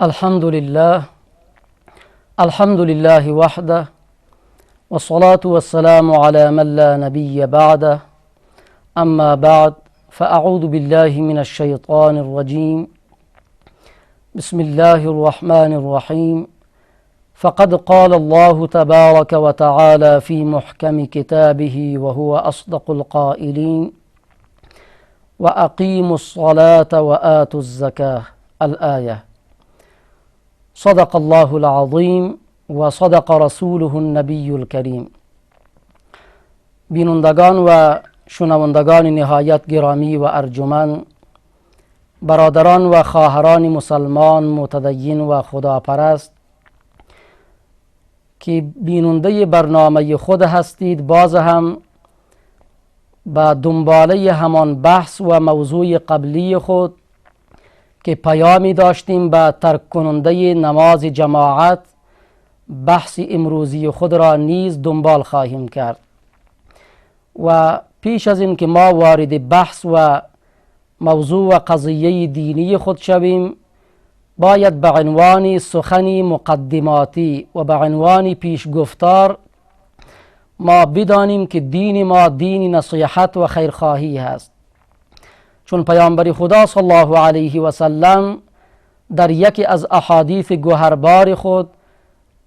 الحمد لله وحده، والصلاة والسلام على من لا نبي بعده. أما بعد، فأعوذ بالله من الشيطان الرجيم. بسم الله الرحمن الرحيم. فقد قال الله تبارك وتعالى في محكم كتابه وهو أصدق القائلين: وأقيموا الصلاة وآتوا الزكاة. الآية. صدق الله العظیم و صدق رسوله النبی الکریم. بینندگان و شنوندگان نهایت گرامی و ارجمند، برادران و خواهران مسلمان متدین و خداپرست که بیننده برنامه خود هستید، باز هم به دنباله همان بحث و موضوع قبلی خود که پیامی داشتیم به ترک کننده نماز جماعت، بحث امروزی خود را نیز دنبال خواهیم کرد. و پیش از این که ما وارد بحث و موضوع و قضیه دینی خود شویم، باید به عنوان سخنی مقدماتی و به عنوان پیشگفتار ما بدانیم که دین ما دین نصیحت و خیرخواهی است. چون پیامبر خدا صلی الله علیه و سلم در یکی از احادیث گوهربار خود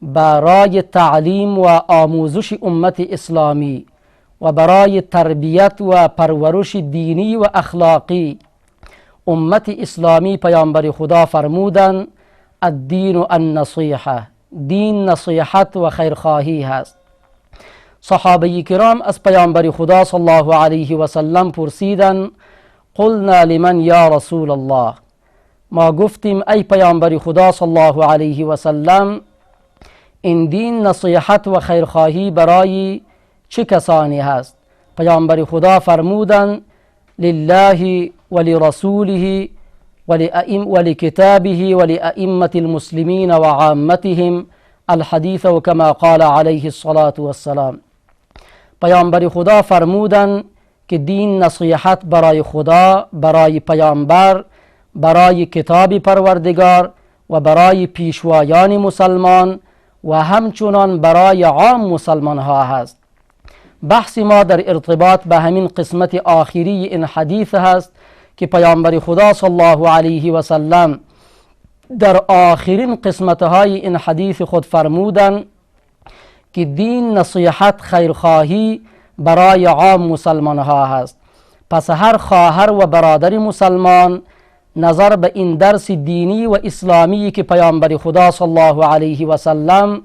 برای تعلیم و آموزش امت اسلامی و برای تربیت و پرورش دینی و اخلاقی امت اسلامی، پیامبر خدا فرمودند: الدین النصیحه، دین نصیحت و خیرخواهی هست. صحابه کرام از پیامبر خدا صلی الله علیه و سلم پرسیدند: قلنا لمن یا رسول الله؟ ما گفتیم ای پیامبر خدا صلی الله علیه و سلم، این دین نصیحت و خیرخواهی برای چه کسانی هست؟ پیامبر خدا فرمودند: لله ولرسوله ولکتابه ولائمة المسلمین و عامتهم الحدیث، و کما قال علیه الصلاة والسلام. پیامبر خدا فرمودند که دین نصیحت برای خدا، برای پیامبر، برای کتاب پروردگار و برای پیشوایان مسلمان و همچنان برای عام مسلمان ها هست. بحث ما در ارتباط به همین قسمت آخری این حدیث هست که پیامبر خدا صلی الله علیه و سلم در آخرین قسمتهای این حدیث خود فرمودند که دین نصیحت خیرخواهی برای عام مسلمان ها هست. پس هر خواهر و برادر مسلمان نظر به این درس دینی و اسلامی که پیامبر خدا صلی الله علیه و سلم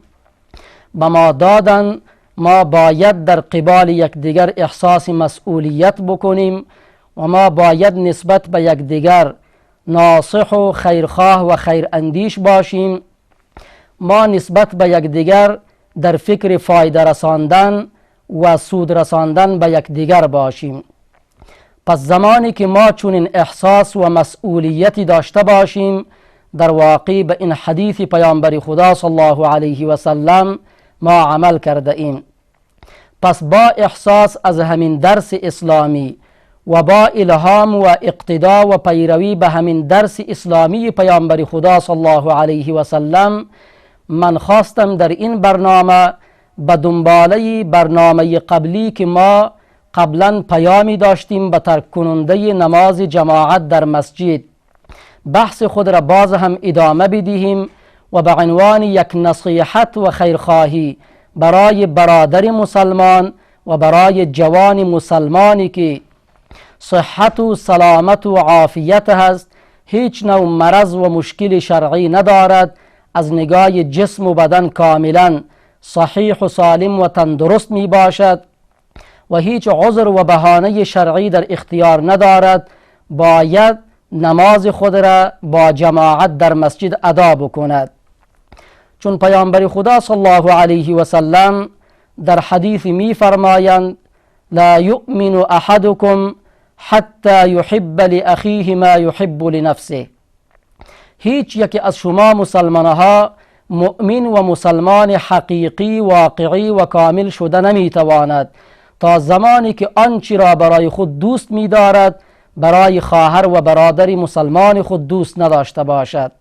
به ما دادن، ما باید در قبال یکدیگر احساس مسئولیت بکنیم و ما باید نسبت به یکدیگر ناصح و خیرخواه و خیراندیش باشیم. ما نسبت به یکدیگر در فکر فایده رساندن و سود رساندن به یکدیگر باشیم. پس زمانی که ما چنین احساس و مسئولیتی داشته باشیم، در واقع به این حدیث پیامبر خدا صلی الله علیه و سلم ما عمل کرده ایم. پس با احساس از همین درس اسلامی و با الهام و اقتدا و پیروی به همین درس اسلامی پیامبر خدا صلی الله علیه و سلم، من خواستم در این برنامه به دنباله برنامه قبلی که ما قبلا پیامی داشتیم به ترک کننده نماز جماعت در مسجد، بحث خود را باز هم ادامه بدهیم و به عنوان یک نصیحت و خیرخواهی برای برادر مسلمان و برای جوان مسلمانی که صحت و سلامت و عافیت هست، هیچ نوع مرض و مشکل شرعی ندارد، از نگاه جسم و بدن کاملا صحیح و سالم و تندرست می باشد و هیچ عذر و بهانه شرعی در اختیار ندارد، باید نماز خود را با جماعت در مسجد ادا بکند. چون پیامبر خدا صلی الله علیه و سلم در حدیث می فرمایند: لا یؤمن احدکم حتی یحب لاخیه ما یحب لنفسه. هیچ یکی از شما مسلمانها مؤمن و مسلمان حقیقی، واقعی و کامل شده نمیتواند تا زمانی که آنچه را برای خود دوست می‌دارد برای خواهر و برادر مسلمان خود دوست نداشته باشد.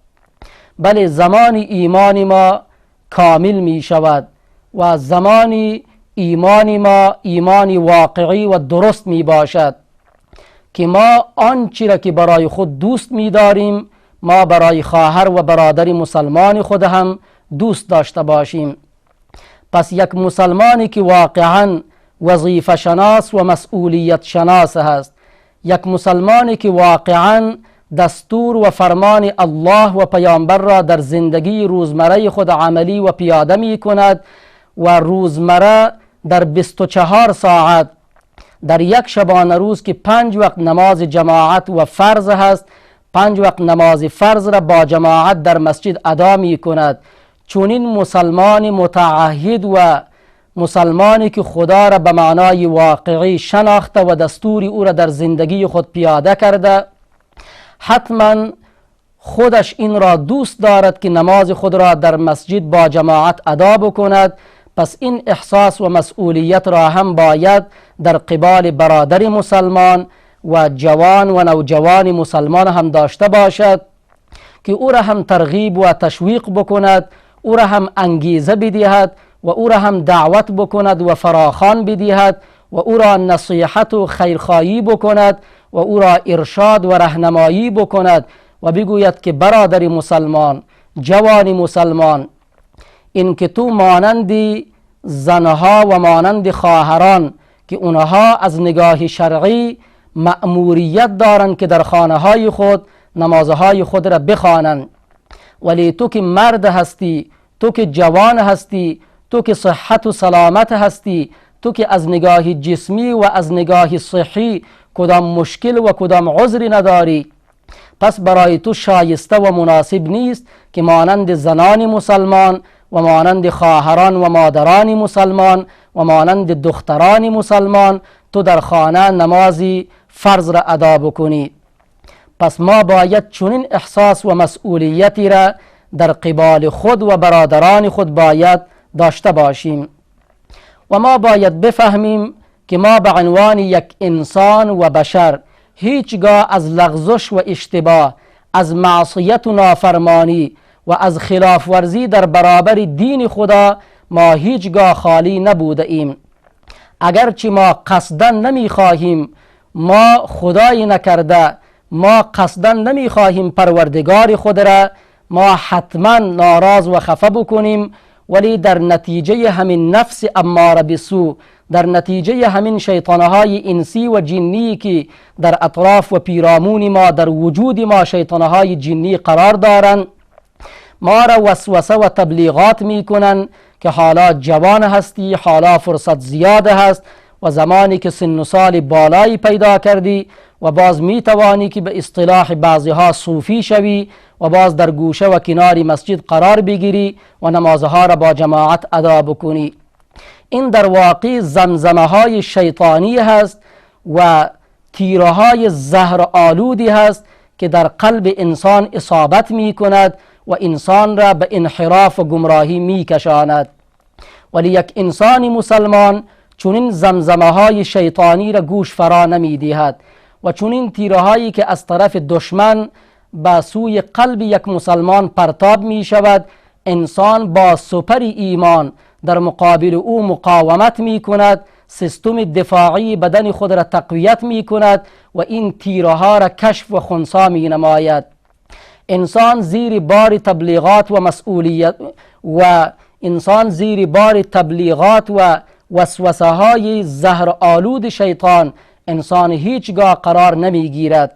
بله زمان ایمان ما کامل می شود و زمان ایمان ما ایمان واقعی و درست می باشد که ما آنچه را که برای خود دوست می داریم ما برای خواهر و برادر مسلمان خود هم دوست داشته باشیم. پس یک مسلمانی که واقعا وظیفه شناس و مسئولیت شناس هست، یک مسلمانی که واقعا دستور و فرمان الله و پیامبر را در زندگی روزمره خود عملی و پیاده می کند و روزمره در 24 ساعت در یک شبانه روز که 5 وقت نماز جماعت و فرض هست، 5 وقت نماز فرض را با جماعت در مسجد ادا می کند، چون این مسلمان متعهد و مسلمانی که خدا را به معنای واقعی شناخته و دستور او را در زندگی خود پیاده کرده، حتما خودش این را دوست دارد که نماز خود را در مسجد با جماعت ادا بکند. پس این احساس و مسئولیت را هم باید در قبال برادر مسلمان و جوان و نوجوان مسلمان هم داشته باشد که او را هم ترغیب و تشویق بکند، او را هم انگیزه بدهد و او را هم دعوت بکند و فراخوان بدهد و او را نصیحت و خیرخواهی بکند و او را ارشاد و راهنمایی بکند و بگوید که برادر مسلمان، جوان مسلمان، این که تو مانند زنها و مانند خواهران که اونها از نگاه شرعی مأموریت دارند که در خانه های خود نمازهای خود را بخوانند، ولی تو که مرد هستی، تو که جوان هستی، تو که صحت و سلامت هستی، تو که از نگاه جسمی و از نگاه صحی کدام مشکل و کدام عذری نداری، پس برای تو شایسته و مناسب نیست که مانند زنان مسلمان و مانند خواهران و مادران مسلمان و مانند دختران مسلمان تو در خانه نمازی فرض را ادا بکنی. پس ما باید چنین احساس و مسئولیتی را در قبال خود و برادران خود باید داشته باشیم و ما باید بفهمیم که ما به عنوان یک انسان و بشر هیچگاه از لغزش و اشتباه، از معصیت و نافرمانی و از خلاف ورزی در برابر دین خدا ما هیچگاه خالی نبوده ایم. اگرچه ما قصداً نمیخواهیم، ما خدای نکرده، ما قصداً نمیخواهیم پروردگار خود را ما حتما ناراض و خفه بکنیم، ولی در نتیجه همین نفس اماره بسو، در نتیجه همین شیطانهای انسی و جنی که در اطراف و پیرامون ما، در وجود ما شیطانهای جنی قرار دارند، ما را وسوسه و تبلیغات میکنن که حالا جوان هستی، حالا فرصت زیاده هست و زمانی که سن و سال بالایی پیدا کردی و باز میتوانی که به اصطلاح بعضی ها صوفی شوی و باز در گوشه و کنار مسجد قرار بگیری و نمازها را با جماعت ادا بکنی. این در واقع زمزمه های شیطانی هست و تیره های زهر آلودی هست که در قلب انسان اصابت می کند و انسان را به انحراف و گمراهی می کشاند. ولی یک انسان مسلمان چون این زمزمه های شیطانی را گوش فرا نمی دهد و چون این تیره هایی که از طرف دشمن به سوی قلب یک مسلمان پرتاب می شود، انسان با سپر ایمان در مقابل او مقاومت می کند، سیستم دفاعی بدن خود را تقویت می کند و این تیره ها را کشف و خنثی می نماید. انسان زیر بار تبلیغات و مسئولیت و انسان زیر بار تبلیغات و وسوسه های زهر آلود شیطان انسان هیچگاه قرار نمی گیرد.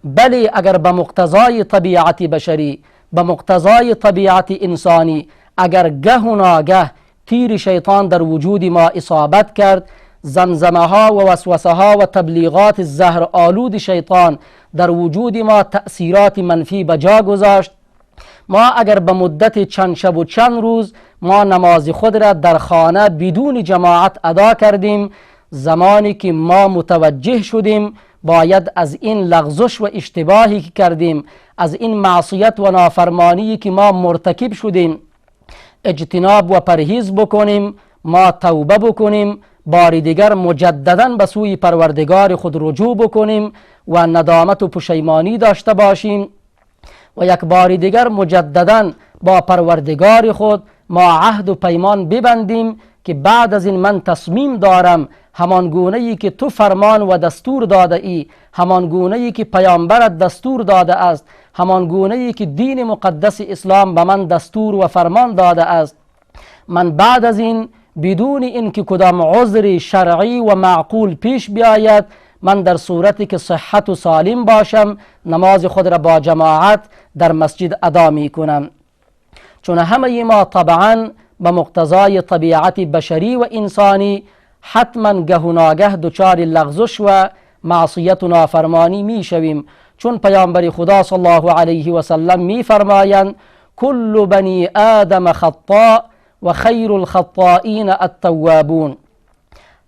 بلی اگر به مقتضای طبیعت بشری، به مقتضای طبیعت انسانی، اگر گه و ناگه تیر شیطان در وجود ما اصابت کرد، زمزمه ها و وسوسه ها و تبلیغات زهر آلود شیطان در وجود ما تأثیرات منفی بجا گذاشت، ما اگر به مدت چند شب و چند روز ما نماز خود را در خانه بدون جماعت ادا کردیم، زمانی که ما متوجه شدیم باید از این لغزش و اشتباهی که کردیم، از این معصیت و نافرمانی که ما مرتکب شدیم اجتناب و پرهیز بکنیم، ما توبه بکنیم، بار دیگر مجددا به سوی پروردگار خود رجوع بکنیم و ندامت و پشیمانی داشته باشیم و یک بار دیگر مجددا با پروردگار خود ما عهد و پیمان ببندیم که بعد از این من تصمیم دارم همان گونه ای که تو فرمان و دستور داده ای، همان گونه ای که پیامبرت دستور داده است، همان گونه ای که دین مقدس اسلام به من دستور و فرمان داده است، من بعد از این بدون اینکه کدام عذر شرعی و معقول پیش بیاید، من در صورتی که صحت و سالم باشم نماز خود را با جماعت در مسجد ادا می کنم. چون همه ما طبعا به مقتضای طبیعت بشری و انسانی حتما گه و ناگه دچار لغزش و معصیت و نافرمانی می شویم، چون پیامبر خدا صلی الله علیه و سلم می فرمایند کل بنی آدم خطاء و خیر الخطائین التوابون.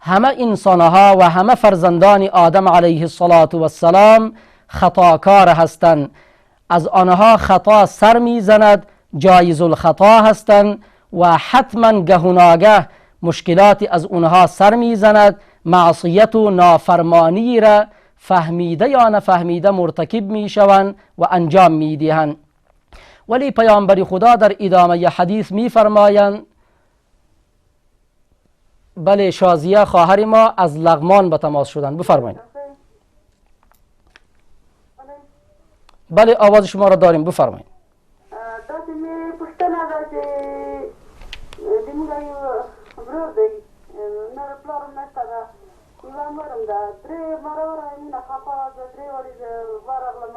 همه انسانها و همه فرزندان آدم علیه السلام خطاکار هستند، از آنها خطا سر می زند، جایز الخطا هستند و حتما گه و ناگه مشکلاتی از اونها سر می زند، معصیت و نافرمانی را فهمیده یا نفهمیده مرتکب می شوند و انجام می دهند. ولی پیامبر خدا در ادامه حدیث می فرمایند بله شازیه خواهر ما از لغمان به تماس شدن. بفرمایید. بله آواز شما را داریم، بفرمایید. داسې مې پوښتنه ده چې زموږ یو ورور دی، نر پلار هم نشته ده، یوه مور هم ده، درې مراره مینه خفه وه، زه درې وارې زه ورغلم،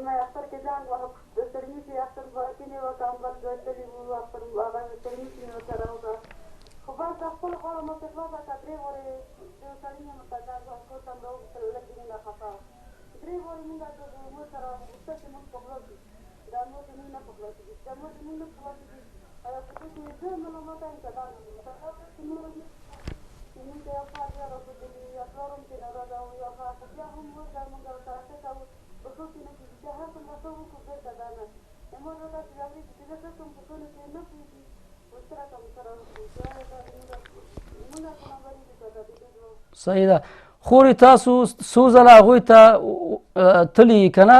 مې اختر کې زنګ وهه، د څرمشې اختر کې مې ورته امبر ګټلي وو، اختر هغه څرمشې مې ورسره وکړه، خو بس د خپل خواړه مو چې خلاصه کړه، درې وارې د سړي مې ورته زنګ وهه، کور ته مې راوغوښتل، لږ مینه خفه وه، درې وارې مونږ د مور سره غوښتل چې مونږ په خلاص شو، دا مور چې مونږ نه په خلاص شي، دا مور چې مونږ نه په خلاص شي، په دې کې زه ملامت یم که دا چې مونږ ته یو کار بیا راغوښتلي، یا پلار هم چې ناراضه و، یا هغه خو بیا هم مور دا مونږ ورسره ښه کوو، په ښو کې نه کېږي، بیا هر څومره ښه وکړو بېرته دا نه، مور راته داسې راغلي چې زه ښه کوم په ټولو کې نه پوهېږي، ورسره راته ورسره وکړو، بیا مونږ پیغمبري دي که دا د دې جواب. صحیح ده. خوري تاسو څو ځله هغوی ته تلي که نه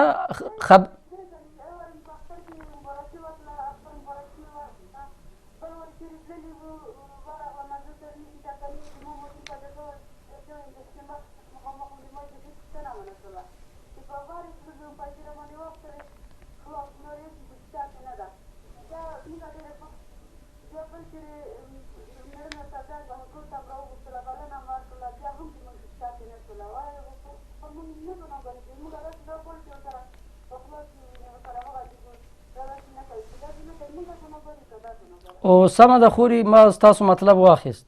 او سمه ده خوري، ما از تاسو مطلب واخیست.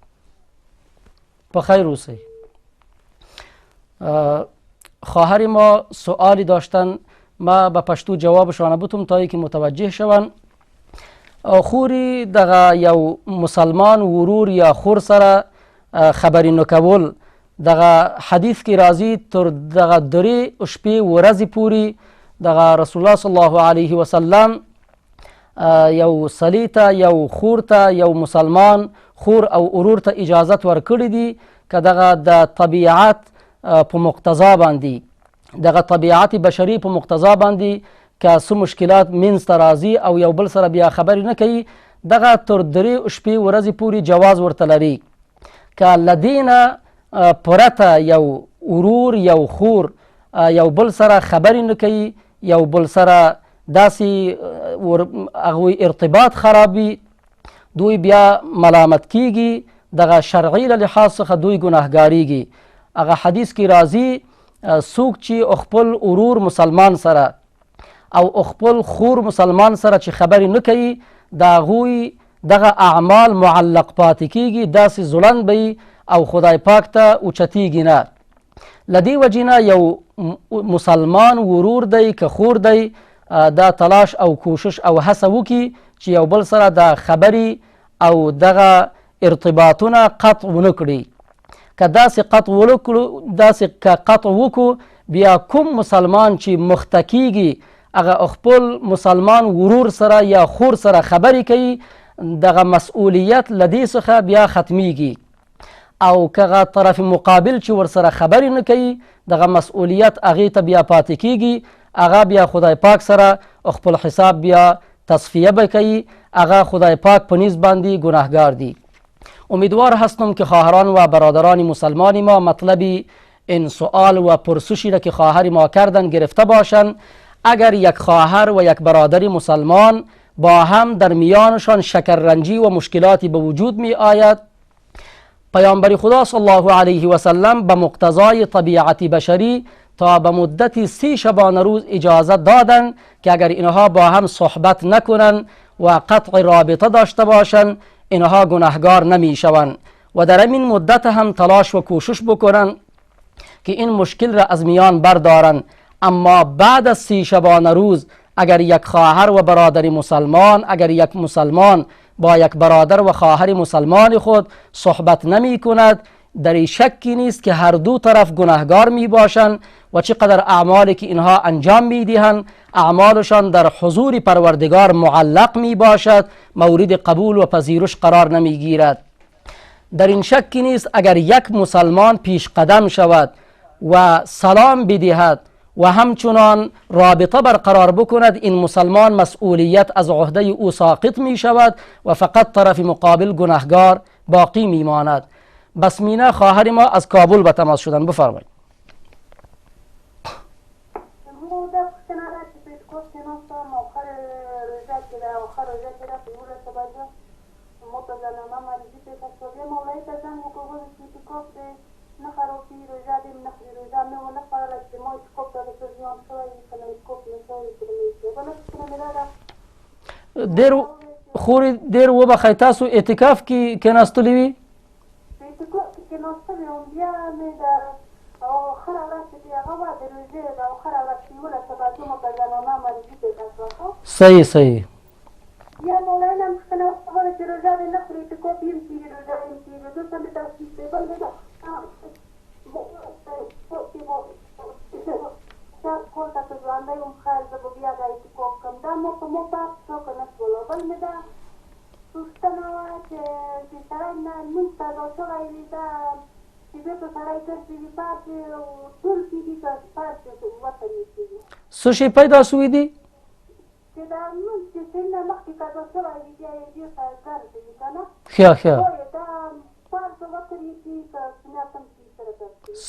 په خیر اوسئ. خواهر ما سوالی داشتن، ما به پشتو جوابشان بتم تا که متوجه شون. خوري دغه یو مسلمان ورور یا خور سره خبرې نکول، دغه حدیث کې راځي تر دغه درې شپې ورځې پورې دغه رسول الله صلی الله علیه وسلم یو سړي ته، یو خور ته، یو مسلمان خور او ورور ته اجازت ورکړي دي که دغه د طبیعت په مقتضا باندې، دغه طبیعت بشري په مقتضا باندې که څه مشکلات منځ ته راځي او یو بل سره بیا خبرې نه کوي، دغه تر درې شپې ورځې پورې جواز ورته لري. که له دې نه پرته یو ورور یو خور یو بل سره خبرې نه کوي، یو بل سره داسې هغوی ارتباط خرابي، دوی بیا ملامت کیږي، دغه شرعي له لحاظ څخه دوی ګناهګاریږي. هغه حدیث کې راځي څوک چې خپل ورور مسلمان سره او خپل خور مسلمان سره چې خبرې نه کوي، د هغوی دغه اعمال معلق پاتې کیږي، داسې ځلند به او خدای پاک ته اوچتیږي نه. له دې وجې نه یو مسلمان ورور دی که خور دی دا تلاش او کوشش او هڅه وکړي چې یو بل سره د خبرې او دغه ارتباطونه قطع ونه کړي. که داسې قطع وکړو، بیا کوم مسلمان چې مخته کیږي هغه خپل مسلمان ورور سره یا خور سره خبرې کوي، دغه مسؤلیت له دې څخه بیا ختمیږي. او که طرف مقابل چې ورسره خبرې نه کوي، دغه مسؤلیت هغې ته بیا پاتې کیږي، هغه بیا خدای پاک سره خپل حساب بیا تصفیه بکی، هغه خدای پاک په نیز باندې گناهگار دی. امیدوار هستم که خواهران و برادران مسلمان ما مطلبی این سوال و پرسشی را که خواهر ما کردن گرفته باشند. اگر یک خواهر و یک برادر مسلمان با هم در میانشان شکررنجی و مشکلاتی به وجود می آید، پیامبر خدا صلی الله علیه و سلم به مقتضای طبیعت بشری تا به مدت 30 شبانه روز اجازه دادن که اگر اینها با هم صحبت نکنن و قطع رابطه داشته باشن اینها گناهگار نمی شوند و در این مدت هم تلاش و کوشش بکنن که این مشکل را از میان بردارن. اما بعد از 30 شبانه روز اگر یک خواهر و برادر مسلمان، اگر یک مسلمان با یک برادر و خواهر مسلمان خود صحبت نمی کند، در این شکی نیست که هر دو طرف گناهگار می باشند و چقدر اعمالی که اینها انجام می دهند اعمالشان در حضور پروردگار معلق می باشد، مورد قبول و پذیرش قرار نمی گیرد. در این شکی نیست اگر یک مسلمان پیش قدم شود و سلام بدهد و همچنان رابطه برقرار بکند، این مسلمان مسئولیت از عهده او ساقط می شود و فقط طرف مقابل گناهگار باقی می ماند. بسمینه خواهر ما از کابل به تماس شدن، بفرمایید. دیر و بخی تاسو اعتکاف کی کناستلی وی؟ اعتکاف کی کناستلی هم بیا می در آخر ورځ کې هغه د روزې د آخر ورځ کې ولا سبا کومه برنامه مریضي ته تاسو صحیح یا مولانا مختنه خبره چې روزه نه خوري اعتکاف یې کی روزه یې کی د څه په تاسو کې بل نه کول تاسو ځوانه یم خیر د بیا د اعتکاف کوم دا مو په مو پاک څو کنه ولو بل نه دا سوستنه چې سره نه موږ تاسو راځي دا چې په سره کې دې پاتې ټول کې دې پاتې وته دي څه شي پیدا شوې دي چې دا موږ چې څنګه مخکې تاسو راځي دې کار کوي کنه خیا دا پاتې وته دي چې سنتم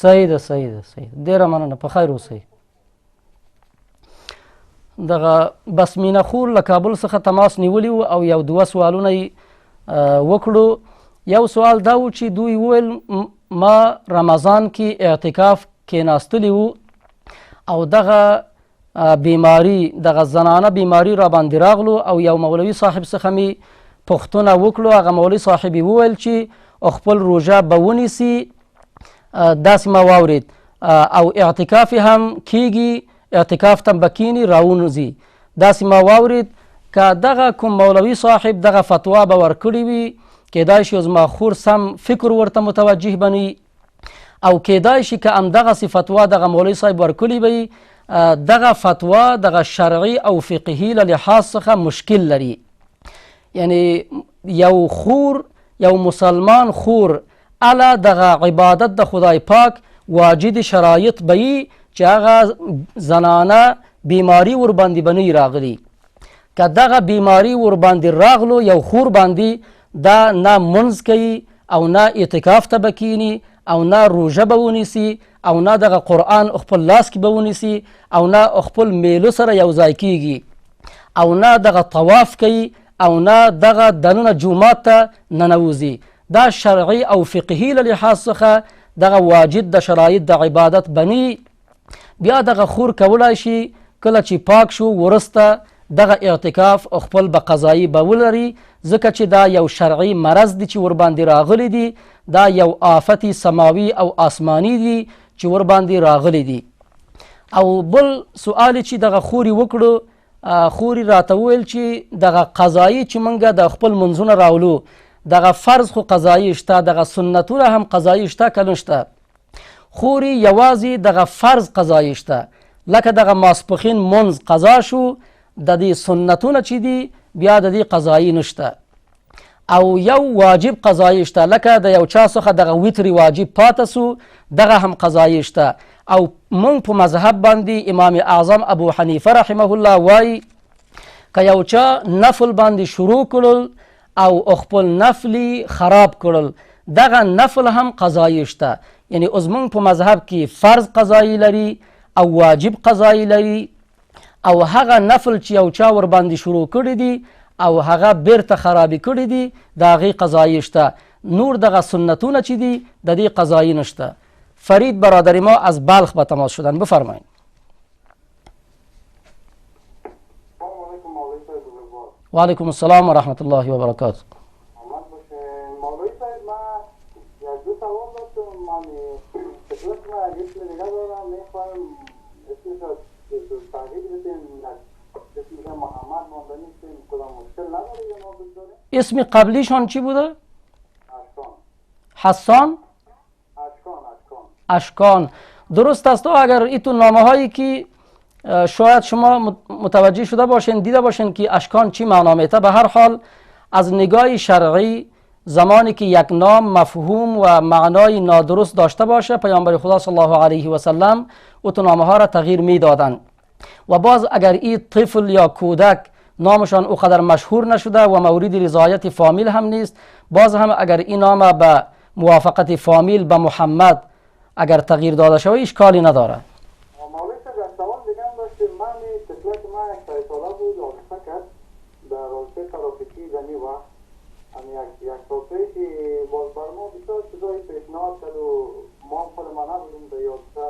سره صحیح ده ډیره مننه، په خیر اوسئ. دغه بسمینه خور له کابل څخه تماس نیولی و او یو دوه سوالونه وکړو. یو سوال دا و چې دوی وویل ما رمضان کې اعتکاف کېناستلی و او دغه بیماری، دغه زنانه بیماری را باندې راغلو او یو مولوي صاحب څخه می پوښتنه وکړو. هغه مولوي صاحب وویل چې خپل روژه به ونیسي، داسې ما واورید، او اعتکاف هم کیږي، اعتکاف تم بکینی راونزی، داسې ما واورید. که دغه کوم مولوي صاحب دغه فتوا به ورکړي وي کیدای شي زما خور سم فکر ورته متوجه بني، او کیدای شي که هم دغسې فتوا دغه مولوي صاحب ورکړي وي دغه فتوا دغه شرعي او فقهي له لحاظ څخه مشکل لري. یعنی یو خور، یو مسلمان خور الا دغه عبادت د خدای پاک واجد شرایط بی چې هغه زنانه بیماری ور باندې بنی راغلی. که دغه بیماری ور باندې راغلو یو خور باندې دا نه منځ کوي او نه اعتکاف ته بکینی او نه روژه به ونیسي او نه دغه قرآن خپل لاس کې به ونیسي او نه خپل میلو سره یو ځای کیږي او نه دغه طواف کوي او نه دغه دننه جومات ته ننوځي. دا شرعي او فقهي له لحاظ څخه دغه واجد د شرایط د عبادت بني. بیا دغه خور کولای شي کله چې پاک شو ورسته دغه اعتکاف خپل به قضایی به ولري، ځکه چې دا یو شرعي مرض دی چې ور باندې راغلی دی، دا یو آفت سماوي او آسمانی دی چې ور باندې راغلی دی. او بل سوال چې دغه خوري وکړو، خوري راته وویل چې دغه قضایی چې موږ د خپل منځونه راولو دغه فرض خو قضایی شته، دغه سنتونه هم قضایی شته که نشته؟ خوري یوازې دغه فرض قضایی شته، لکه دغه ماسپښین منځ قضا شو، د دې سنتونه چې دي بیا د دې قضایی نشته. او یو واجب قضایی شته، لکه د یو چا څخه دغه ویتری واجب پاته سو، دغه هم قضایی شته. او موږ په مذهب باندې امام اعظم ابو حنیفه رحمه الله وایي که یو چا نفل باندې شروع کړل او خپل نفلی خراب کړل، دغه نفل هم قضایی شته. یعنی اوس موږ په مذهب کې فرض قضایی لري او واجب قضایی لري، او هغه نفل چې یو چا ور باندې شروع کړی دی او هغه بیرته خرابي کړی دی د هغې قضایی شته. نور دغه سنتونه چې دي د دې قضایی نشته. فرید برادر ما از بلخ به تماس شدن، بفرمایید. و علیکم السلام و رحمت الله و برکاته. مولوی صاحب ما یک دو سوال داشتم. من خدمت ما اسم نگاه دارم، میخوایم اسمش را تغییر بدیم، اسمش محمد ماندنی است، کدام مشکل نداره یا ما بگذاریم؟ اسم قبلیشان چی بوده؟ اشکان. حسان؟ اشکان. اشکان. درست است. اگر ایتون نامه هایی که شاید شما متوجه شده باشین، دیده باشین که اشکان چی معنا میته. به هر حال از نگاه شرعی زمانی که یک نام مفهوم و معنای نادرست داشته باشه، پیامبر خدا صلی الله علیه و سلم او نامه ها را تغییر میدادن. و باز اگر این طفل یا کودک نامشان او قدر مشهور نشده و مورد رضایت فامیل هم نیست، باز هم اگر این نام به موافقت فامیل به محمد اگر تغییر داده شود اشکالی نداره. مولوی صاحب یک سوال دیگه هم داشتیم. من طفلک ما یک 3 ساله بود، حادثه کرد در رابطه ترافیکی زنی وقت. یک سال که باز بر ما بسیار چیزایی پیشنهاد کرد و ما خود ما نبودیم در یادسته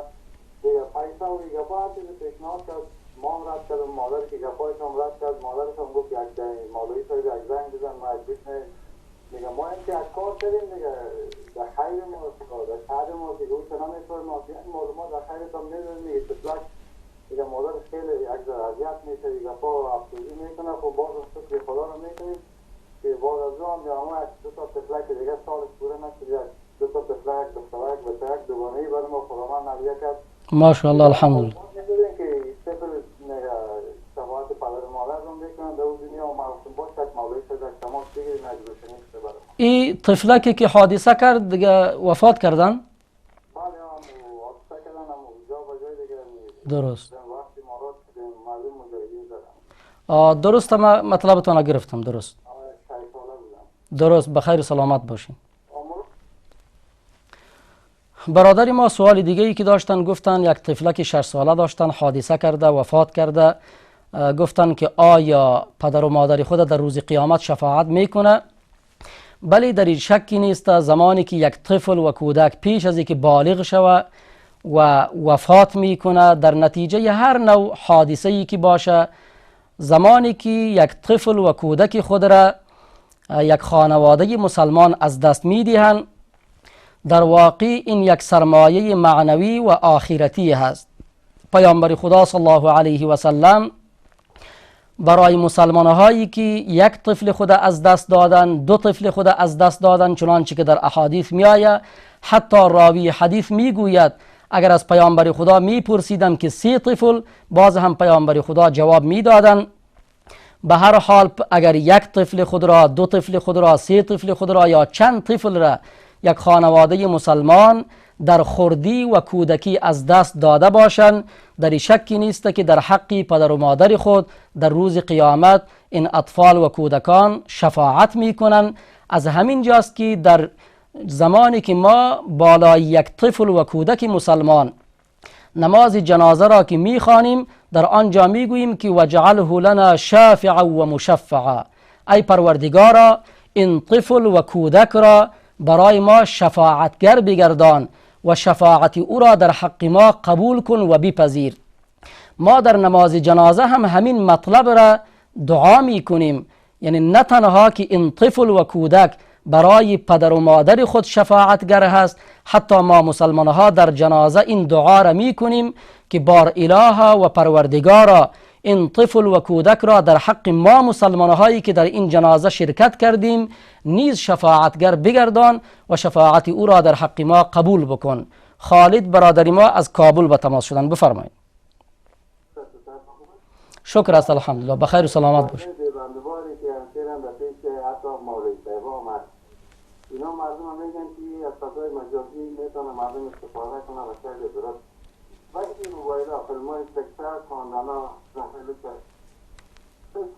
دیگه پیسه و گپا هر چیزی پیشنهاد کرد. ما هم رد کردم، مادر که گپایش هم رد کرد. مادرش هم گفت یک مولوی صاحب یک زنگ بزن ما یک بشنه دیگه. ما این که یک کار کردیم دیگه در خیر ما در شهر ما دیگه او چه نمیتونیم این معلومات در خیرت هم نداریم دیگه. طفلک دیگه مادرش خیلی یک ذره اذیت میشه دیگه، پا افسوزی میکنه. خب باز هم شکر خدا رو میکنیم که باز از او هم جامعه دو تا طفلک دیگه سالش پوره نشد، یک دو تا طفلک دخترک بچه‌ک دوگانه‌ای برای ما خداوند نویه کرد. ماشاءالله الحمدلله. می‌دونیم که طفل شفاعت پدر و مادر رو میکنن در اون دنیا و معصوم باشه. یک مولوی صاحب یک تماس بگیریم یک روشنی بشه برای ما. این طفلکی که حادثه کرد دیگه وفات کردن؟ بله هم حادثه کردن، هم جا به جای دیگه درست. وقتی مارات معلوم مجاهدین زدن. درست. مطلبتون گرفتم. درست. 6 ساله بودم. درست. بخیر و سلامت باشین. برادر ما سوال دیگه ای که داشتن، گفتن یک طفلک 6 ساله داشتن، حادثه کرده، وفات کرده. گفتن که آیا پدر و مادر خود در روز قیامت شفاعت میکنه؟ بلی، در این شکی نیست. زمانی که یک طفل و کودک پیش از اینکه بالغ شوه و وفات میکنه در نتیجه هر نوع حادثه ای که باشه، زمانی که یک طفل و کودک خود را یک خانواده مسلمان از دست میدهند، در واقع این یک سرمایه معنوی و آخرتی هست. پیامبر خدا صلی الله علیه و سلم برای مسلمان هایی که یک طفل خود از دست دادن، 2 طفل خود از دست دادن، چنانچه که در احادیث می آید، حتی راوی حدیث می گوید اگر از پیامبر خدا می پرسیدم که 3 طفل، باز هم پیامبر خدا جواب می دادن. به هر حال اگر یک طفل خود را، 2 طفل خود را، 3 طفل خود را یا چند طفل را یک خانواده مسلمان در خردی و کودکی از دست داده باشند، در شکی نیست که در حق پدر و مادر خود در روز قیامت این اطفال و کودکان شفاعت میکنند. از همین جاست که در زمانی که ما بالای یک طفل و کودک مسلمان نماز جنازه را که میخوانیم، در آنجا میگوییم که وجعله لنا شافعا و مشفعا، ای پروردگارا این طفل و کودک را برای ما شفاعتگر بگردان و شفاعت او را در حق ما قبول کن و بپذیر. ما در نماز جنازه هم همین مطلب را دعا می کنیم. یعنی نه تنها که این طفل و کودک برای پدر و مادر خود شفاعتگر هست، حتی ما مسلمان ها در جنازه این دعا را می کنیم که بار الها و پروردگارا این طفل و کودک را در حق ما مسلمان هایی که در این جنازه شرکت کردیم نیز شفاعتگر بگردان و شفاعت او را در حق ما قبول بکن. خالد برادری ما از کابل به تماس شدن، بفرمایید. شکر است، الحمدلله. بخیر و سلامت باشید. اینا مردم هم میگن که از فضای مجازی میتونه مردم استفاده کنه و شاید درست وقتی موبایل ها فیلم های سکتر خواندن ها زهره کرد خیلی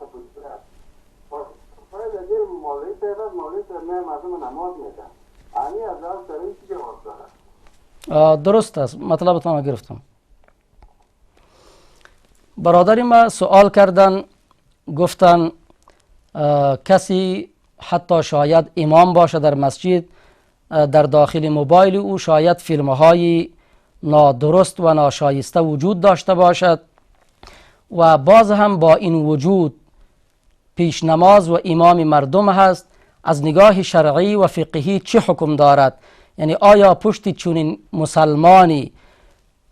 مولوی صاحب میای مردم نماز میدن انی از لحاظ شرعی چی جواز داره؟ درست است، مطلبتان را گرفتم. برادری ما سوال کردن، گفتن کسی حتی شاید امام باشه در مسجد، در داخل موبایل او شاید فیلم های نادرست و ناشایسته وجود داشته باشد و باز هم با این وجود پیش نماز و امام مردم هست، از نگاه شرعی و فقهی چه حکم دارد؟ یعنی آیا پشت چنین مسلمانی،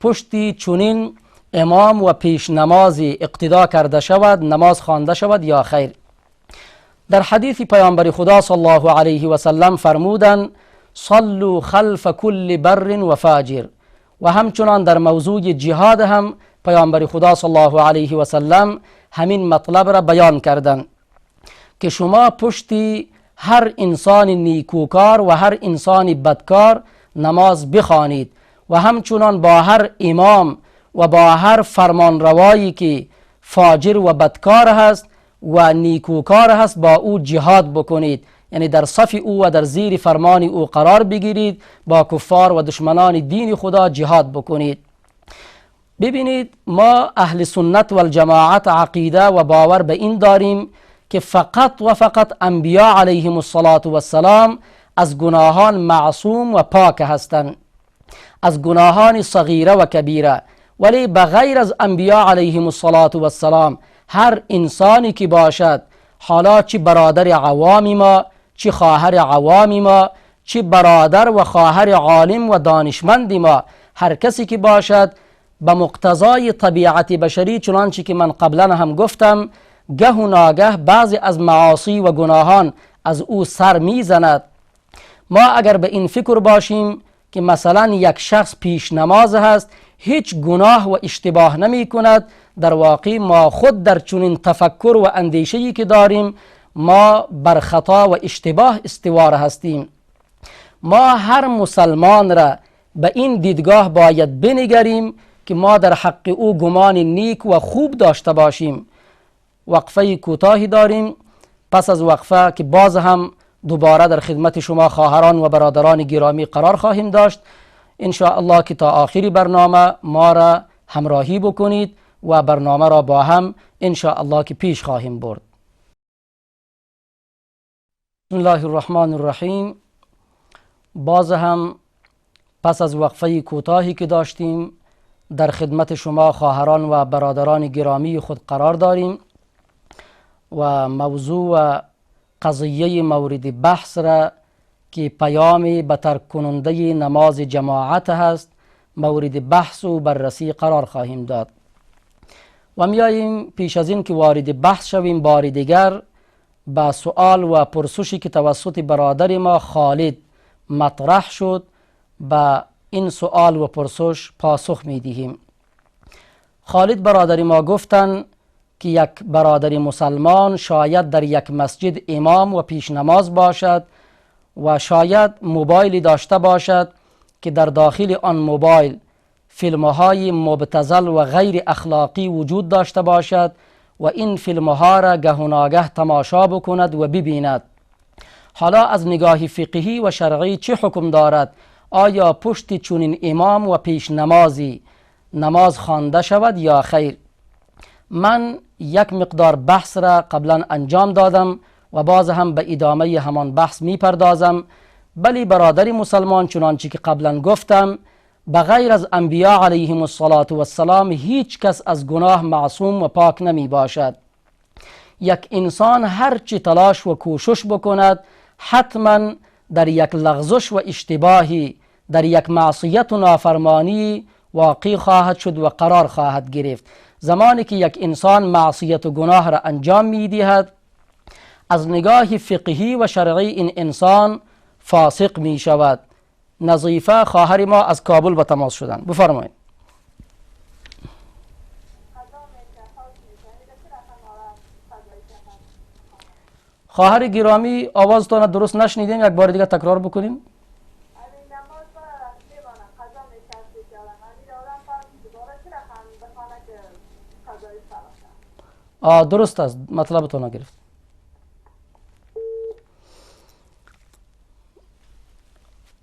پشت چنین امام و پیش نمازی اقتدا کرده شود، نماز خوانده شود یا خیر؟ در حدیث پیامبر خدا صلی الله علیه و سلم فرمودند صلوا خلف کل بر و فاجر. و همچنان در موضوع جهاد هم پیامبر خدا صلی الله علیه و سلم همین مطلب را بیان کردند که شما پشت هر انسان نیکوکار و هر انسان بدکار نماز بخوانید و همچنان با هر امام و با هر فرمانروایی که فاجر و بدکار هست و نیکوکار هست با او جهاد بکنید، یعنی در صف او و در زیر فرمان او قرار بگیرید، با کفار و دشمنان دین خدا جهاد بکنید. ببینید ما اهل سنت و الجماعت عقیده و باور به این داریم که فقط و فقط انبیاء علیهم السلام از گناهان معصوم و پاک هستند، از گناهان صغیره و کبیره. ولی بغیر از انبیاء علیهم السلام هر انسانی که باشد، حالا چه برادر عوامی ما، چه خواهر عوامی ما، چه برادر و خواهر عالم و دانشمند ما، هر کسی که باشد به مقتضای طبیعت بشری، چنانچه که من قبلا هم گفتم، گه و ناگه بعضی از معاصی و گناهان از او سر میزند. ما اگر به این فکر باشیم که مثلا یک شخص پیش نماز هست، هیچ گناه و اشتباه نمی کند، در واقع ما خود در چنین تفکر و اندیشه‌ای که داریم ما بر خطا و اشتباه استوار هستیم. ما هر مسلمان را به این دیدگاه باید بنگریم که ما در حق او گمان نیک و خوب داشته باشیم. وقفه کوتاهی داریم، پس از وقفه که باز هم دوباره در خدمت شما خواهران و برادران گرامی قرار خواهیم داشت، ان شاء الله که تا آخری برنامه ما را همراهی بکنید و برنامه را با هم ان شاء الله که پیش خواهیم برد. بسم الله الرحمن الرحیم. باز هم پس از وقفه کوتاهی که داشتیم در خدمت شما خواهران و برادران گرامی خود قرار داریم و موضوع و قضیه مورد بحث را که پیام به ترک کننده نماز جماعت هست مورد بحث و بررسی قرار خواهیم داد. و میاییم پیش از این که وارد بحث شویم بار دیگر با سؤال و پرسشی که توسط برادر ما خالد مطرح شد، با این سؤال و پرسش پاسخ میدهیم. خالد برادر ما گفتن که یک برادر مسلمان شاید در یک مسجد امام و پیش نماز باشد و شاید موبایلی داشته باشد که در داخل آن موبایل فیلم‌های مبتذل و غیر اخلاقی وجود داشته باشد و این فیلم‌ها را گه و ناگه تماشا بکند و ببیند. حالا از نگاه فقهی و شرعی چه حکم دارد؟ آیا پشت چنین امام و پیش نمازی نماز خوانده شود یا خیر؟ من یک مقدار بحث را قبلا انجام دادم و باز هم به ادامه همان بحث می پردازم. بلی برادر مسلمان، چنانچه که قبلا گفتم، بغیر از انبیاء علیهم السلام هیچ کس از گناه معصوم و پاک نمی باشد. یک انسان هر چی تلاش و کوشش بکند حتما در یک لغزش و اشتباهی، در یک معصیت و نافرمانی واقع خواهد شد و قرار خواهد گرفت. زمانی که یک انسان معصیت و گناه را انجام می دهد، از نگاه فقهی و شرعی این انسان فاسق می شود. نظیفه خواهر ما از کابل به تماس شدن، بفرمایید. خواهر گرامی آوازتان درست نشنیدیم، یک بار دیگه تکرار بکنیم. درست است، مطلبتون گرفت.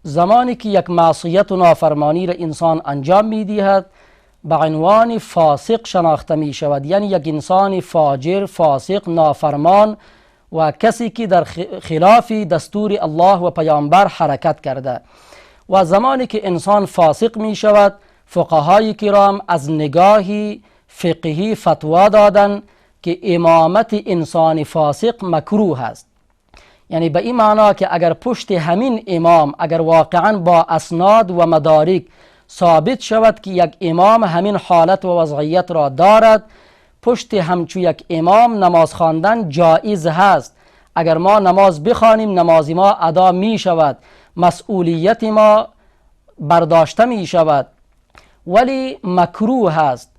زمانی که یک معصیت و نافرمانی را انسان انجام می دهد به عنوان فاسق شناخته می شود، یعنی یک انسان فاجر، فاسق، نافرمان و کسی که در خلاف دستور الله و پیامبر حرکت کرده. و زمانی که انسان فاسق می شود، فقهای کرام از نگاه فقهی فتوا دادن که امامت انسان فاسق مکروه است. یعنی به این معنا که اگر پشت همین امام اگر واقعا با اسناد و مدارک ثابت شود که یک امام همین حالت و وضعیت را دارد، پشت همچو یک امام نماز خواندن جایز هست. اگر ما نماز بخوانیم نماز ما ادا می شود، مسئولیت ما برداشته می شود، ولی مکروه هست.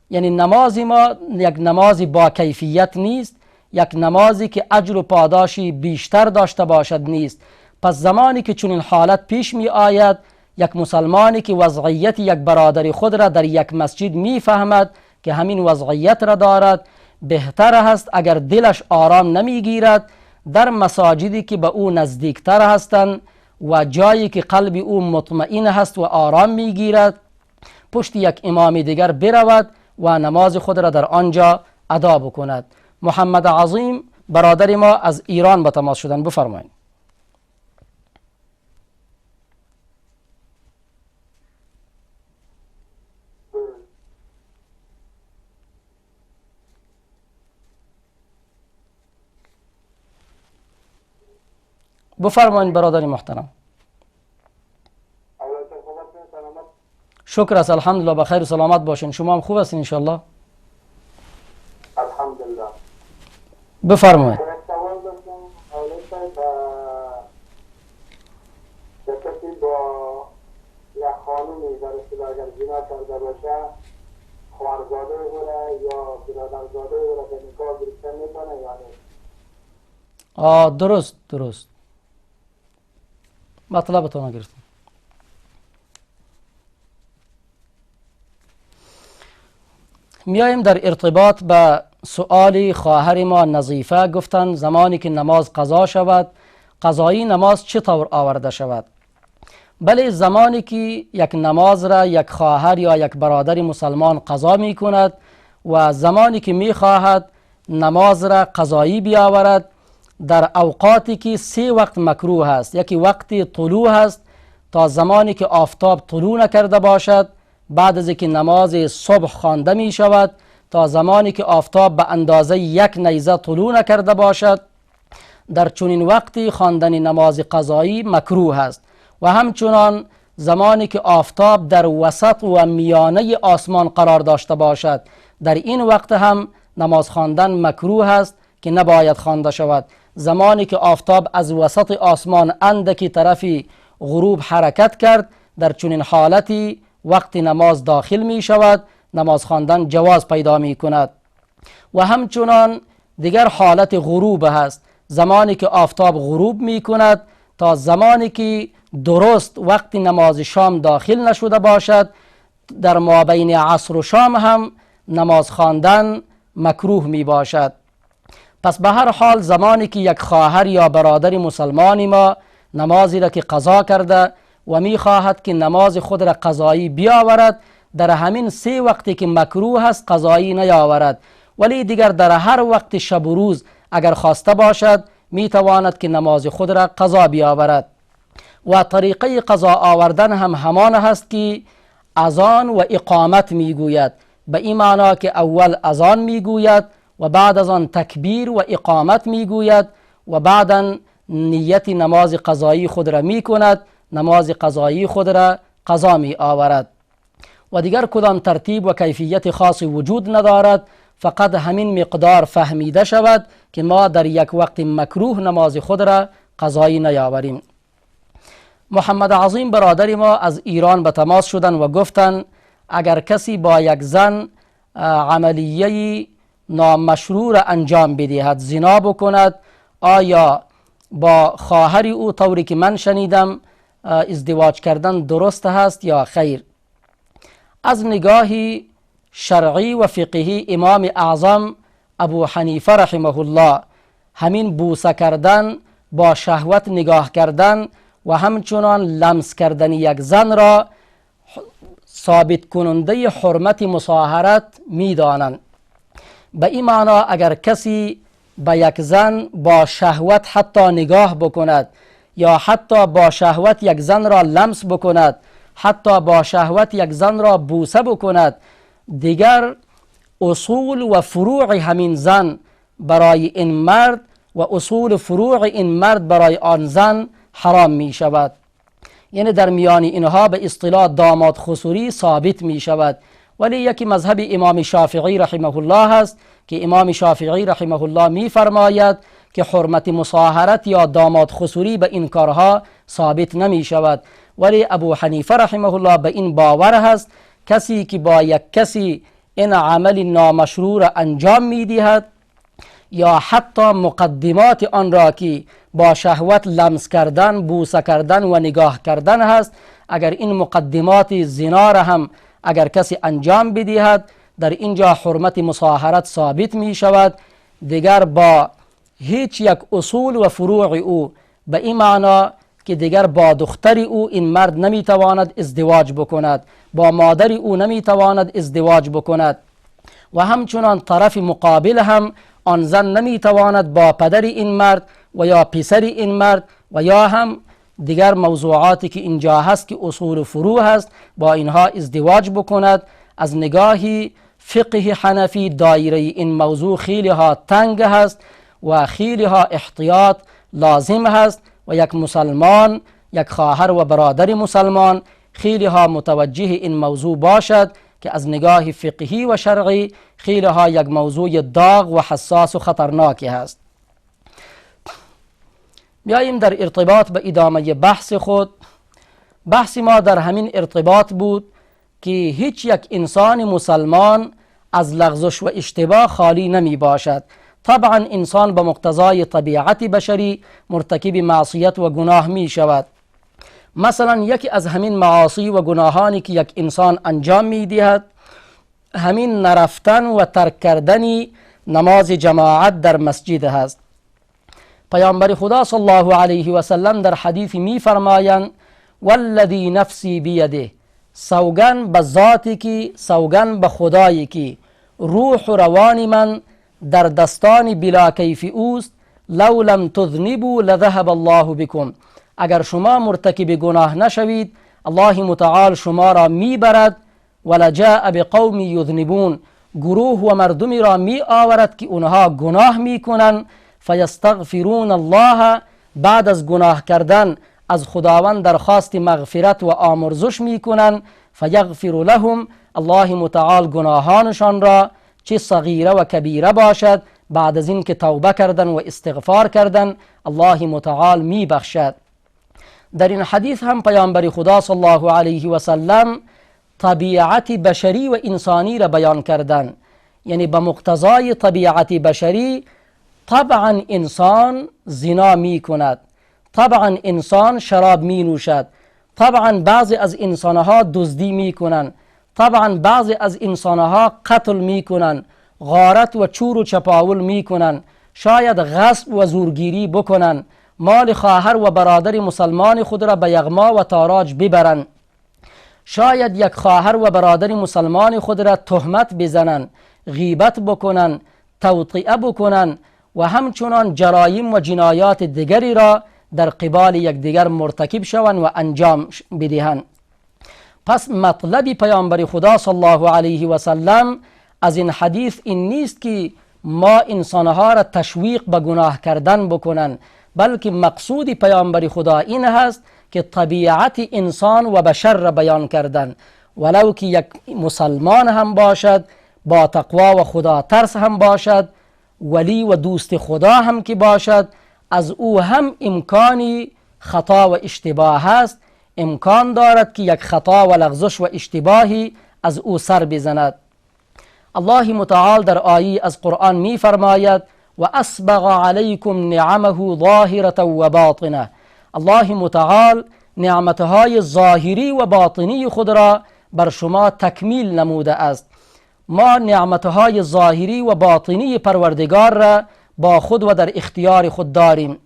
یعنی نماز ما یک نمازی با کیفیت نیست، یک نمازی که اجر و پاداشی بیشتر داشته باشد نیست. پس زمانی که چنین حالت پیش می آید، یک مسلمانی که وضعیت یک برادر خود را در یک مسجد می فهمد که همین وضعیت را دارد، بهتر است اگر دلش آرام نمی گیرد در مساجدی که به او نزدیکتر هستند و جایی که قلب او مطمئن هست و آرام می گیرد، پشت یک امام دیگر برود و نماز خود را در آنجا ادا بکند. محمد عظیم برادر ما از ایران به تماس شدن، بفرمایید. بفرمایید برادر محترم. شکر است، الحمدلله بخیر و سلامت باشین. شما هم خوب هستین ان شاء الله؟ الحمدلله. بفرمایید. سوال داشتم کسی با یک خانومی در اصطلاح اگر زنا کرده باشه، خواهرزاده وره یا برادرزاده وره به نکاح گرفتن میکنه یا نه؟ درست مطلبتون گرفتم. میایم در ارتباط به سؤال خواهر ما نظیفه. گفتن زمانی که نماز قضا شود، قضایی نماز چطور آورده شود؟ بله، زمانی که یک نماز را یک خواهر یا یک برادر مسلمان قضا می کند و زمانی که می خواهد نماز را قضایی بیاورد، در اوقاتی که 3 وقت مکروه است. یکی وقت طلوع است تا زمانی که آفتاب طلوع نکرده باشد، بعد از اینکه نماز صبح خوانده می شود تا زمانی که آفتاب به اندازه 1 نیزه طلوع نکرده باشد. در چنین وقتی خواندن نماز قضایی مکروه است. و همچنان زمانی که آفتاب در وسط و میانه آسمان قرار داشته باشد، در این وقت هم نماز خواندن مکروه است که نباید خوانده شود. زمانی که آفتاب از وسط آسمان اندکی طرفی غروب حرکت کرد، در چنین حالتی وقت نماز داخل می شود، نماز خواندن جواز پیدا می کند. و همچنان دیگر حالت غروب هست، زمانی که آفتاب غروب می کند تا زمانی که درست وقت نماز شام داخل نشده باشد، در مابین عصر و شام هم نماز خواندن مکروه می باشد. پس به هر حال زمانی که یک خواهر یا برادر مسلمانی ما نمازی را که قضا کرده و می خواهد که نماز خود را قضایی بیاورد، در همین 3 وقتی که مکروه است قضایی نیاورد، ولی دیگر در هر وقت شب و روز اگر خواسته باشد می تواند که نماز خود را قضا بیاورد. و طریقه قضا آوردن هم همان هست که اذان و اقامت می گوید، به این معنا که اول اذان می گوید و بعد از آن تکبیر و اقامت می گوید و بعدا نیت نماز قضایی خود را می کند، نماز قضایی خود را قضا می آورد و دیگر کدام ترتیب و کیفیت خاصی وجود ندارد. فقط همین مقدار فهمیده شود که ما در یک وقت مکروه نماز خود را قضایی نیاوریم. محمد عظیم برادر ما از ایران به تماس شدن و گفتن اگر کسی با یک زن عملیه نامشروع را انجام بدهد، زنا بکند، آیا با خواهر او طوری که من شنیدم ازدواج کردن درست هست یا خیر؟ از نگاه شرعی و فقهی امام اعظم ابو حنیفه رحمه الله همین بوسه کردن، با شهوت نگاه کردن و همچنان لمس کردن یک زن را ثابت کننده حرمت مصاهرت می دانند. به این معنا اگر کسی به یک زن با شهوت حتی نگاه بکند یا حتی با شهوت یک زن را لمس بکند، حتی با شهوت یک زن را بوسه بکند، دیگر اصول و فروع همین زن برای این مرد و اصول فروع این مرد برای آن زن حرام می شود. یعنی در میان اینها به اصطلاح داماد خسوری ثابت می شود. ولی یکی مذهب امام شافعی رحمه الله هست که امام شافعی رحمه الله می فرماید که حرمت مصاهرت یا داماد خسوری به این کارها ثابت نمی شود. ولی ابو حنیفه رحمه الله به این باور هست کسی که با یک کسی این عمل نامشروع را انجام می دهد یا حتی مقدمات آن را که با شهوت لمس کردن، بوسه کردن و نگاه کردن هست، اگر این مقدمات زنا را هم اگر کسی انجام بدهد، در اینجا حرمت مصاهرت ثابت می شود. دیگر با هیچ یک اصول و فروع او به این معنا که دیگر با دختر او این مرد نمی تواند ازدواج بکند، با مادر او نمی تواند ازدواج بکند و همچنان طرف مقابل هم آن زن نمی تواند با پدر این مرد و یا پسر این مرد و یا هم دیگر موضوعاتی که اینجا هست که اصول و فروع هست با اینها ازدواج بکند. از نگاهی فقه حنفی دایره این موضوع خیلی ها تنگ هست و خیلی ها احتیاط لازم هست و یک مسلمان، یک خواهر و برادر مسلمان خیلی ها متوجه این موضوع باشد که از نگاه فقهی و شرعی خیلی ها یک موضوع داغ و حساس و خطرناکی هست. بیاییم در ارتباط به ادامه بحث خود. بحث ما در همین ارتباط بود که هیچ یک انسان مسلمان از لغزش و اشتباه خالی نمی باشد. طبعا انسان به مقتضای طبیعت بشری مرتکب معصیت و گناه می شود. مثلا یکی از همین معاصی و گناهانی که یک انسان انجام می دهد همین نرفتن و ترک کردن نماز جماعت در مسجد هست. پیامبر خدا صلی الله علیه و سلم در حدیث می فرمایند والذی نفسی بیده، سوگن به ذاتی که، سوگن به خدایی که روح و روان من در دستان بلا کیف اوست، لو لم تذنبوا لذهب الله بكم، اگر شما مرتکب گناه نشوید الله متعال شما را میبرد. ولجاء بقوم یذنبون، گروه و مردمی را می آورد که اونها گناه میکنن، فیستغفرون الله، بعد از گناه کردن از خداوند درخواست مغفرت و آمرزش میکنن، فیغفر لهم، الله متعال گناهانشان را چه صغیره و کبیره باشد بعد از این که توبه کردن و استغفار کردن الله متعال می بخشد. در این حدیث هم پیامبر خدا صلی الله علیه و سلم طبیعت بشری و انسانی را بیان کردن. یعنی به مقتضای طبیعت بشری طبعا انسان زنا می کند، طبعا انسان شراب می نوشد، طبعا بعضی از انسانها دزدی می کنند، طبعا بعضی از انسانها قتل می کنند، غارت و چور و چپاول می کنند، شاید غصب و زورگیری بکنند، مال خواهر و برادر مسلمان خود را به یغما و تاراج ببرند، شاید یک خواهر و برادر مسلمان خود را تهمت بزنند، غیبت بکنند، توطئه بکنند و همچنان جرایم و جنایات دیگری را در قبال یکدیگر مرتکب شوند و انجام بدهند. پس مطلب پیامبر خدا صلی الله علیه و سلم از این حدیث این نیست که ما انسانها را تشویق به گناه کردن بکنن، بلکه مقصود پیامبر خدا این هست که طبیعت انسان و بشر را بیان کردن. ولو که یک مسلمان هم باشد، با تقوا و خدا ترس هم باشد، ولی و دوست خدا هم که باشد، از او هم امکانی خطا و اشتباه هست، امکان دارد که یک خطا و لغزش و اشتباهی از او سر بزند. الله متعال در آیه از قرآن می فرماید و اسبغ علیکم نعمه ظاهرة و باطنه، الله متعال نعمتهای ظاهری و باطنی خود را بر شما تکمیل نموده است. ما نعمتهای ظاهری و باطنی پروردگار را با خود و در اختیار خود داریم.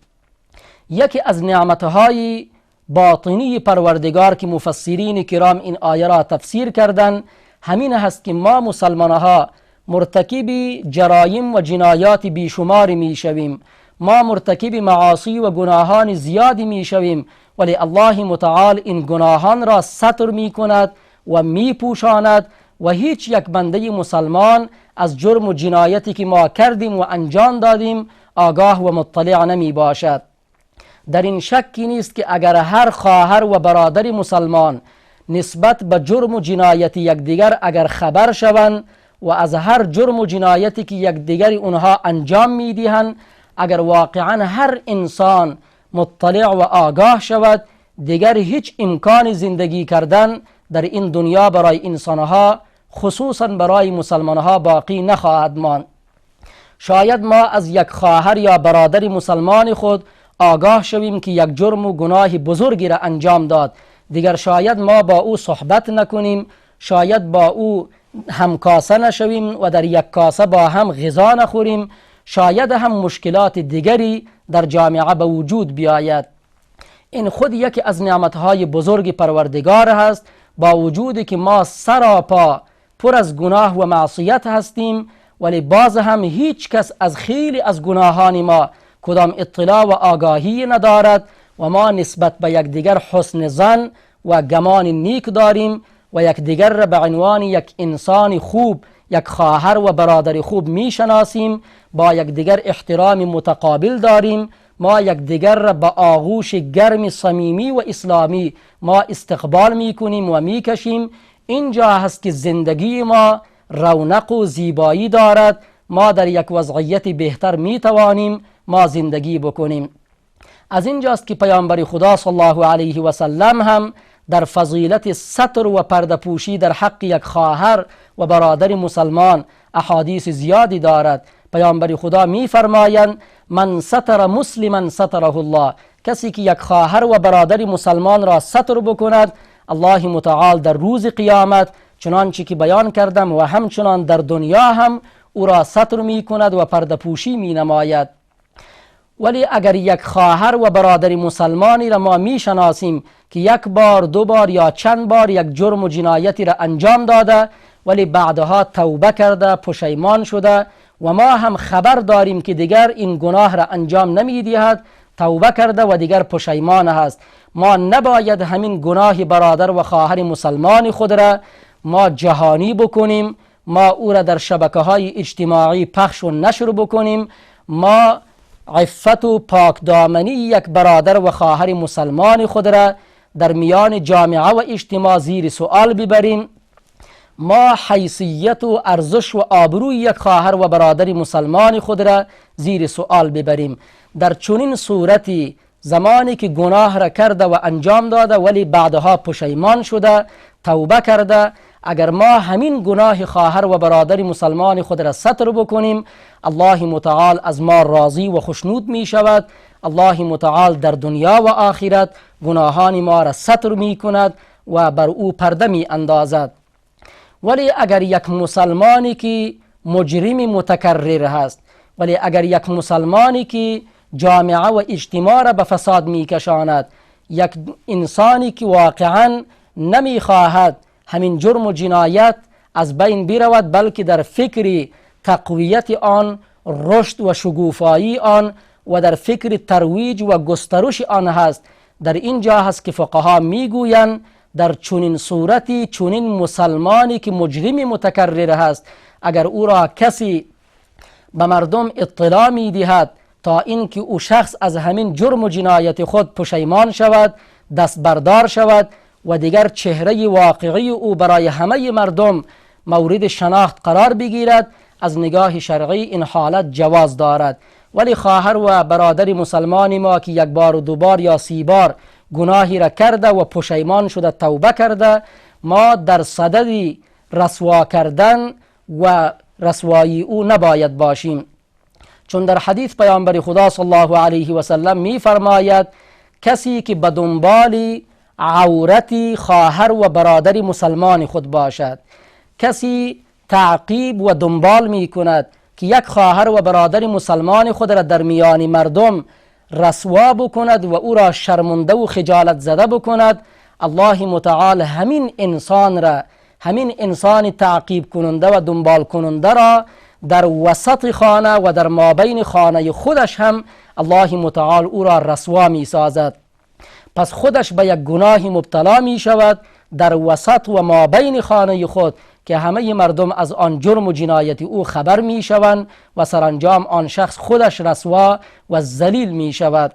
یکی از نعمتهای باطنی پروردگار که مفسرین کرام این آیه را تفسیر کردند همین هست که ما مسلمانها مرتکب جرایم و جنایات بیشماری می شویم، ما مرتکب معاصی و گناهان زیادی می شویم، ولی الله متعال این گناهان را ستر می کند و می پوشاند و هیچ یک بنده مسلمان از جرم و جنایتی که ما کردیم و انجام دادیم آگاه و مطلع نمی باشد. در این شکی نیست که اگر هر خواهر و برادر مسلمان نسبت به جرم و جنایت یکدیگر اگر خبر شوند و از هر جرم و جنایتی که یکدیگر اونها انجام میدهند اگر واقعا هر انسان مطلع و آگاه شود، دیگر هیچ امکان زندگی کردن در این دنیا برای انسانها خصوصا برای مسلمانها باقی نخواهد ماند. شاید ما از یک خواهر یا برادر مسلمان خود آگاه شویم که یک جرم و گناه بزرگی را انجام داد، دیگر شاید ما با او صحبت نکنیم، شاید با او همکاسه نشویم و در یک کاسه با هم غذا نخوریم، شاید هم مشکلات دیگری در جامعه به وجود بیاید. این خود یکی از نعمتهای بزرگ پروردگار هست، با وجودی که ما سراپا پر از گناه و معصیت هستیم، ولی باز هم هیچ کس از خیلی از گناهان ما کدام اطلاع و آگاهی ندارد و ما نسبت به یکدیگر حسن ظن و گمان نیک داریم و یکدیگر را به عنوان یک انسان خوب، یک خواهر و برادر خوب میشناسیم، با یکدیگر احترام متقابل داریم، ما یکدیگر را به آغوش گرم صمیمی و اسلامی ما استقبال میکنیم و میکشیم. اینجا هست که زندگی ما رونق و زیبایی دارد، ما در یک وضعیت بهتر میتوانیم ما زندگی بکنیم. از اینجاست که پیامبر خدا صلی الله علیه و سلم هم در فضیلت ستر و پرده پوشی در حق یک خواهر و برادر مسلمان احادیث زیادی دارد. پیامبر خدا می فرمایند من ستر مسلما ستره الله، کسی که یک خواهر و برادر مسلمان را ستر بکند الله متعال در روز قیامت چنانچه که بیان کردم و همچنان در دنیا هم او را ستر می کند و پرده پوشی می نماید. ولی اگر یک خواهر و برادر مسلمانی را ما می شناسیم که یک بار دو بار یا چند بار یک جرم و جنایتی را انجام داده ولی بعدها توبه کرده پشیمان شده و ما هم خبر داریم که دیگر این گناه را انجام نمی دهد، توبه کرده و دیگر پشیمان هست، ما نباید همین گناه برادر و خواهر مسلمان خود را ما جهانی بکنیم، ما او را در شبکه های اجتماعی پخش و نشر بکنیم، ما عفت و پاک دامنی یک برادر و خواهر مسلمان خود را در میان جامعه و اجتماع زیر سؤال ببریم، ما حیثیت و ارزش و آبروی یک خواهر و برادر مسلمان خود را زیر سؤال ببریم. در چنین صورتی زمانی که گناه را کرده و انجام داده ولی بعدها پشیمان شده توبه کرده، اگر ما همین گناه خواهر و برادر مسلمان خود را ستر بکنیم الله متعال از ما راضی و خشنود می شود. الله متعال در دنیا و آخرت گناهان ما را ستر می کند و بر او پرده می اندازد. ولی اگر یک مسلمانی که مجرم متکرر هست، ولی اگر یک مسلمانی که جامعه و اجتماع را به فساد می کشاند، یک انسانی که واقعا نمی خواهد همین جرم و جنایت از بین برود بلکه در فکر تقویت آن، رشد و شگوفایی آن و در فکر ترویج و گسترش آن هست، در اینجا هست که فقها میگویند در چنین صورتی چنین مسلمانی که مجرم متکرر هست اگر او را کسی به مردم اطلاع میدهد تا اینکه او شخص از همین جرم و جنایت خود پشیمان شود، دست بردار شود و دیگر چهره واقعی او برای همه مردم مورد شناخت قرار بگیرد، از نگاه شرعی این حالت جواز دارد. ولی خواهر و برادر مسلمان ما که یک بار و دو بار یا 30 بار گناهی را کرده و پشیمان شده توبه کرده، ما در صدد رسوا کردن و رسوایی او نباید باشیم، چون در حدیث پیامبر خدا صلی الله علیه و سلم می فرماید کسی که به دنبال عورتی خواهر و برادر مسلمان خود باشد، کسی تعقیب و دنبال می کند که یک خواهر و برادر مسلمان خود را در میان مردم رسوا بکند و او را شرمنده و خجالت زده بکند، الله متعال همین انسان را، همین انسان تعقیب کننده و دنبال کننده را در وسط خانه و در مابین خانه خودش هم الله متعال او را رسوا می سازد. پس خودش به یک گناه مبتلا می شود در وسط و مابین خانه خود که همه مردم از آن جرم و جنایت او خبر می شوند و سرانجام آن شخص خودش رسوا و ذلیل می شود.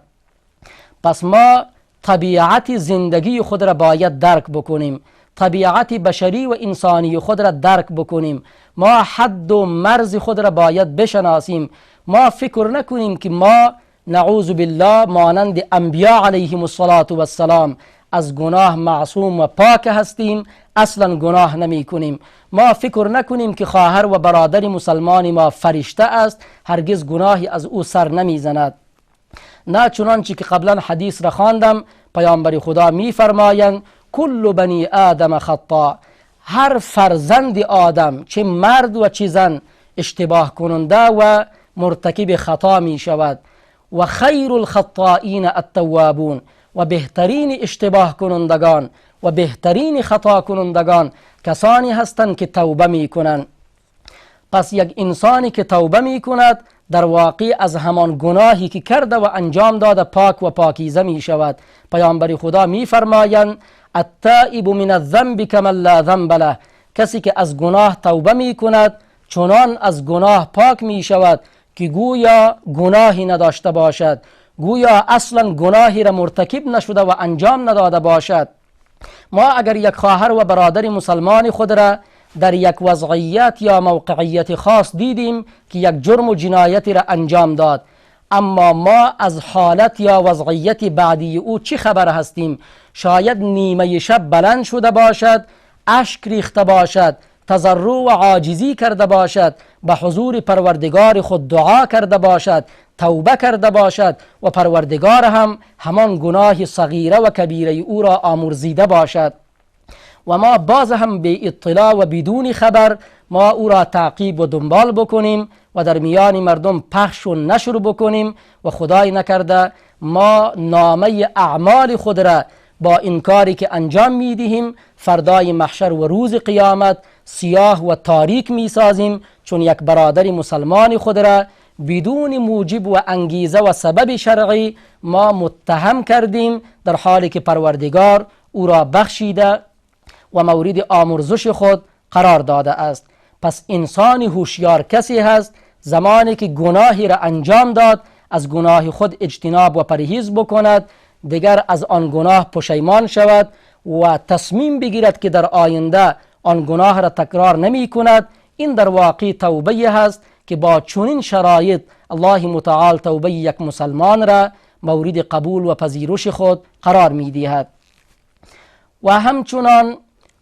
پس ما طبیعت زندگی خود را باید درک بکنیم، طبیعت بشری و انسانی خود را درک بکنیم. ما حد و مرز خود را باید بشناسیم. ما فکر نکنیم که ما نعوذ بالله مانند انبیاء علیهم السلام از گناه معصوم و پاک هستیم، اصلا گناه نمی کنیم. ما فکر نکنیم که خواهر و برادر مسلمان ما فرشته است، هرگز گناهی از او سر نمی زند. نه، چنانچه که قبلا حدیث را خواندم، پیامبر خدا می فرمایند کل بنی آدم خطا، هر فرزند آدم چه مرد و چه زن اشتباه کننده و مرتکب خطا می شود و خیر الخطائین التوابون، و بهترین اشتباه کنندگان و بهترین خطا کنندگان کسانی هستند که توبه می کنند. پس یک انسانی که توبه می کند در واقع از همان گناهی که کرده و انجام داده پاک و پاکیزه می شود. پیامبر خدا می فرمایند التائب من الذنب کمن لا ذنب له، کسی که از گناه توبه می کند چنان از گناه پاک می شود که گویا گناهی نداشته باشد، گویا اصلا گناهی را مرتکب نشده و انجام نداده باشد. ما اگر یک خواهر و برادر مسلمان خود را در یک وضعیت یا موقعیت خاص دیدیم که یک جرم و جنایتی را انجام داد، اما ما از حالت یا وضعیت بعدی او چی خبر هستیم؟ شاید نیمه شب بلند شده باشد، اشک ریخته باشد، تضرع و عاجزی کرده باشد، به حضور پروردگار خود دعا کرده باشد، توبه کرده باشد و پروردگار هم همان گناه صغیره و کبیره او را آمرزیده باشد و ما باز هم به اطلاع و بدون خبر ما او را تعقیب و دنبال بکنیم و در میان مردم پخش و نشر بکنیم و خدای نکرده ما نامه اعمال خود را با این کاری که انجام میدهیم فردای محشر و روز قیامت سیاه و تاریک میسازیم، چون یک برادر مسلمان خود را بدون موجب و انگیزه و سبب شرعی ما متهم کردیم، در حالی که پروردگار او را بخشیده و مورد آمرزش خود قرار داده است. پس انسان هوشیار کسی هست زمانی که گناهی را انجام داد از گناه خود اجتناب و پرهیز بکند، دیگر از آن گناه پشیمان شود و تصمیم بگیرد که در آینده آن گناه را تکرار نمی کند. این در واقع توبه هست که با چنین شرایط الله متعال توبه یک مسلمان را مورد قبول و پذیرش خود قرار می دهد. و همچنان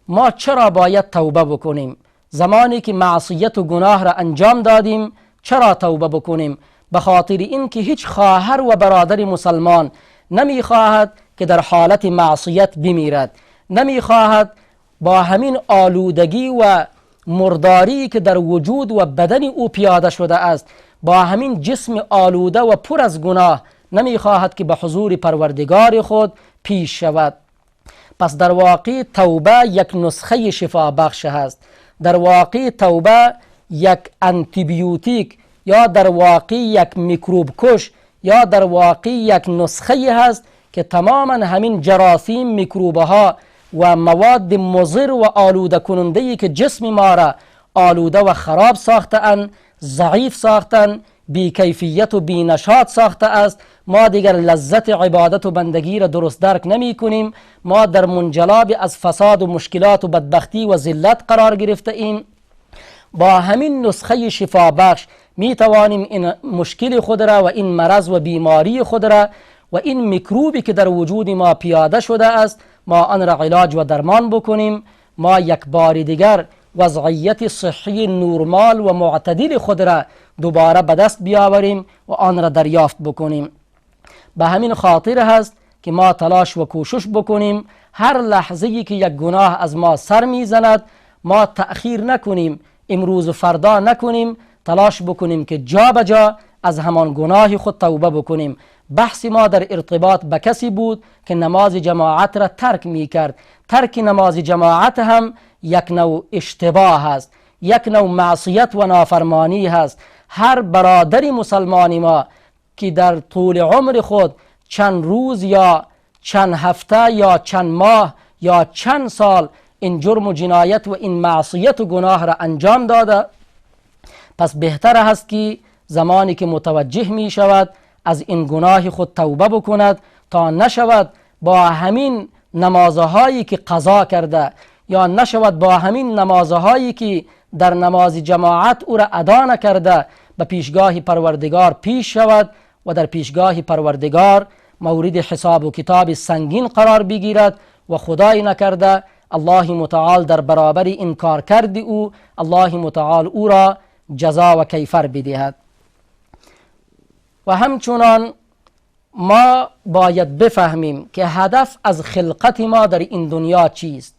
ما چرا باید توبه بکنیم؟ زمانی که معصیت و گناه را انجام دادیم چرا توبه بکنیم؟ به خاطر این که هیچ خواهر و برادر مسلمان نمی خواهد که در حالت معصیت بمیرد، نمی خواهد با همین آلودگی و مرداری که در وجود و بدن او پیاده شده است، با همین جسم آلوده و پر از گناه نمی خواهد که به حضور پروردگار خود پیش شود. پس در واقع توبه یک نسخه شفا بخش است، در واقع توبه یک انتیبیوتیک یا در واقع یک میکروب کش یا در واقع یک نسخه هست که تماما همین جراثیم، میکروبها و مواد مضر و آلوده کننده که جسم ما را آلوده و خراب ساختند، ضعیف ساختند، بی کیفیت و بی نشاط ساخته است. ما دیگر لذت عبادت و بندگی را درست درک نمی کنیم، ما در منجلاب از فساد و مشکلات و بدبختی و ذلت قرار گرفته ایم. با همین نسخه شفا بخش می توانیم این مشکل خود را و این مرض و بیماری خود را و این میکروبی که در وجود ما پیاده شده است ما آن را علاج و درمان بکنیم. ما یک بار دیگر وضعیت صحی نورمال و معتدل خود را دوباره به دست بیاوریم و آن را دریافت بکنیم. به همین خاطر هست که ما تلاش و کوشش بکنیم هر لحظه‌ای که یک گناه از ما سر میزند ما تأخیر نکنیم، امروز و فردا نکنیم، تلاش بکنیم که جا به جا از همان گناه خود توبه بکنیم. بحث ما در ارتباط به کسی بود که نماز جماعت را ترک می کرد. ترک نماز جماعت هم یک نوع اشتباه است، یک نوع معصیت و نافرمانی هست. هر برادری مسلمانی ما که در طول عمر خود چند روز یا چند هفته یا چند ماه یا چند سال این جرم و جنایت و این معصیت و گناه را انجام داده، پس بهتر است که زمانی که متوجه می شود از این گناه خود توبه بکند تا نشود با همین نمازهایی که قضا کرده یا نشود با همین نمازهایی که در نماز جماعت او را ادا نکرده به پیشگاه پروردگار پیش شود و در پیشگاه پروردگار مورد حساب و کتاب سنگین قرار بگیرد و خدای نکرده الله متعال در برابر این کار کردی او الله متعال او را جزا و کیفر بدهد. و همچنان ما باید بفهمیم که هدف از خلقت ما در این دنیا چیست.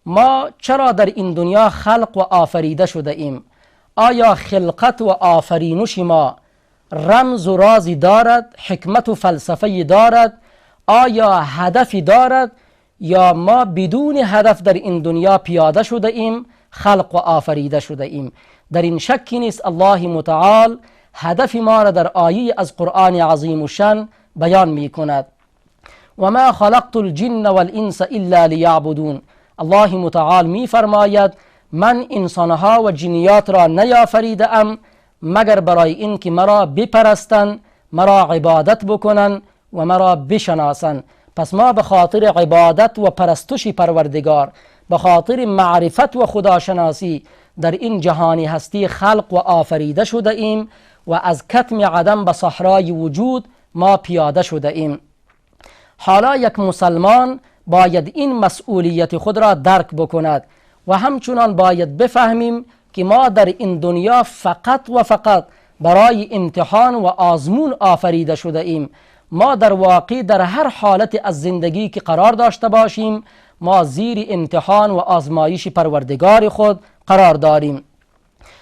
ما چرا در این دنیا خلق و آفریده شده ایم؟ آیا خلقت و آفرینش ما رمز و رازی دارد؟ حکمت و فلسفه دارد؟ آیا هدفی دارد؟ یا ما بدون هدف در این دنیا پیاده شده ایم، خلق و آفریده شده ایم؟ در این شکی نیست. الله متعال هدف ما را در آیه از قرآن عظیم و شن بیان می کند. و ما خلقت الجن والانس الا لیعبدون. الله متعال می فرماید من انسانها و جنیات را نیافریده ام مگر برای این که مرا بپرستند، مرا عبادت بکنن و مرا بشناسن. پس ما به خاطر عبادت و پرستش پروردگار، به خاطر معرفت و خداشناسی در این جهانی هستی خلق و آفریده شده ایم و از کتم عدم به صحرای وجود ما پیاده شده ایم. حالا یک مسلمان باید این مسئولیت خود را درک بکند و همچنان باید بفهمیم که ما در این دنیا فقط و فقط برای امتحان و آزمون آفریده شده ایم. ما در واقع در هر حالت از زندگی که قرار داشته باشیم ما زیر امتحان و آزمایش پروردگار خود قرار داریم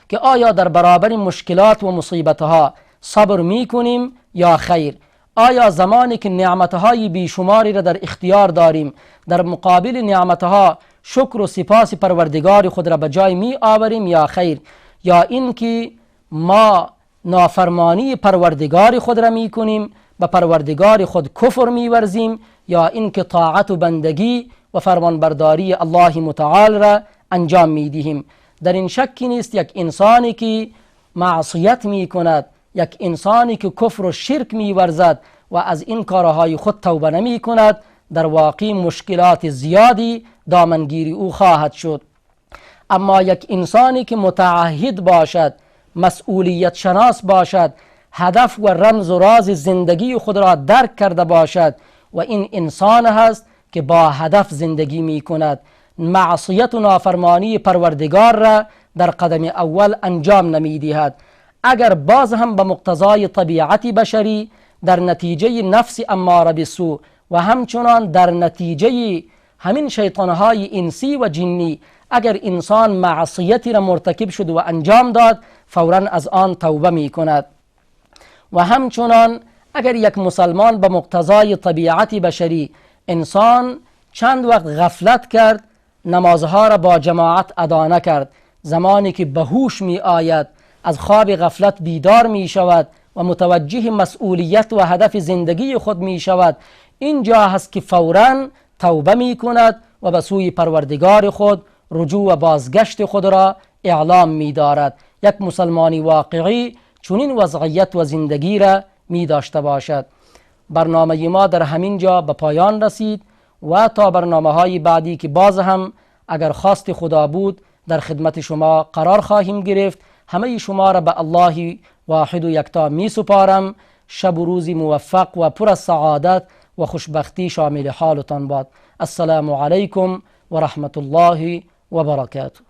که آیا در برابر مشکلات و مصیبتها صبر می کنیم یا خیر؟ آیا زمانی که نعمتهای بیشماری را در اختیار داریم در مقابل نعمتها شکر و سپاس پروردگار خود را به جای می آوریم یا خیر؟ یا اینکه ما نافرمانی پروردگار خود را می کنیم، به پروردگار خود کفر می ورزیم، یا اینکه طاعت و بندگی و فرمانبرداری الله متعال را انجام می دهیم؟ در این شکی نیست یک انسانی که معصیت می کند، یک انسانی که کفر و شرک می ورزد و از این کارهای خود توبه نمی کند در واقع مشکلات زیادی دامنگیری او خواهد شد. اما یک انسانی که متعهد باشد، مسئولیت شناس باشد، هدف و رمز و راز زندگی خود را درک کرده باشد و این انسان هست که با هدف زندگی می کند، معصیت و نافرمانی پروردگار را در قدم اول انجام نمی دهد. اگر باز هم به مقتضای طبیعت بشری در نتیجه نفس اماره بالسوء و همچنان در نتیجه همین شیطانهای انسی و جنی اگر انسان معصیتی را مرتکب شد و انجام داد فوراً از آن توبه می کند. و همچنان اگر یک مسلمان به مقتضای طبیعت بشری انسان چند وقت غفلت کرد، نمازها را با جماعت ادا نکرد، زمانی که به هوش می آید از خواب غفلت بیدار می شود و متوجه مسئولیت و هدف زندگی خود می شود، اینجا هست که فوراً توبه می کند و به سوی پروردگار خود رجوع و بازگشت خود را اعلام می دارد. یک مسلمانی واقعی چنین وضعیت و زندگی را می داشته باشد. برنامه ما در همین جا به پایان رسید و تا برنامه های بعدی که باز هم اگر خواست خدا بود در خدمت شما قرار خواهیم گرفت. همه شما را به الله واحد و یکتا می سپارم. شب و روزی موفق و پر از سعادت و خوشبختی شامل حالتان باد. السلام علیکم و رحمت الله و برکاته.